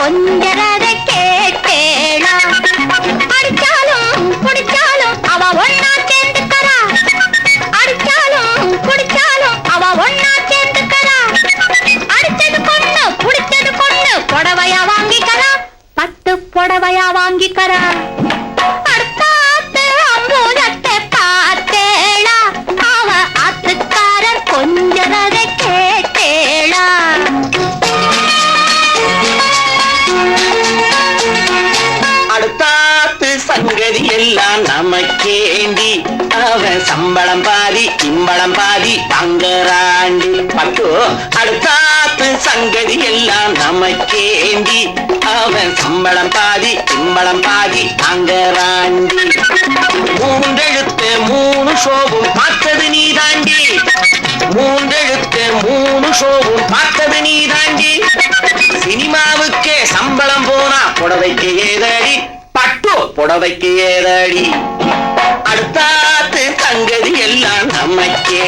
கொஞ்சரத கேட்டேளா அடிச்சாலும் குடிச்சாலும் அவ ஒன்னா சேர்ந்துக்கறா அடிச்சாலும் குடிச்சாலும் அவ ஒன்னா சேர்ந்துக்கறா அடிச்சது பொண்ணு குடிச்சது பொண்ணு புடவையா வாங்கிக்கறா பட்டு புடவையா வாங்கிக்கறா அடுத்தாத்து அம்பூதத்தை பார்த்தேளா அவ ஆத்துக்காரர் கொஞ்சரத கேட்டேளா அடுத்தாத்து சங்கதி எல்லாம் நமக்கேண்டி அவன் சம்பளம் பாதி இம்பளம் பாதி தங்கராண்டி பட்டு அடுத்தாத்து சங்கதி எல்லாம் நமக்கேண்டி அவன் சம்பளம் பாதி இம்பளம் பாதி தங்கராண்டி மூன்றெழுத்து மூணு ஷோவும் பார்த்தது நீ தாண்டி மூன்றெழுத்து மூணு ஷோவும் பார்த்தது நீ தாண்டி சினிமாவுக்கே சம்பளம் போனா புடவைக்கு ஏதடி பட்டு புடவைக்கு ஏதடி அடுத்தாத்து சங்கதி எல்லாம் நமக்கே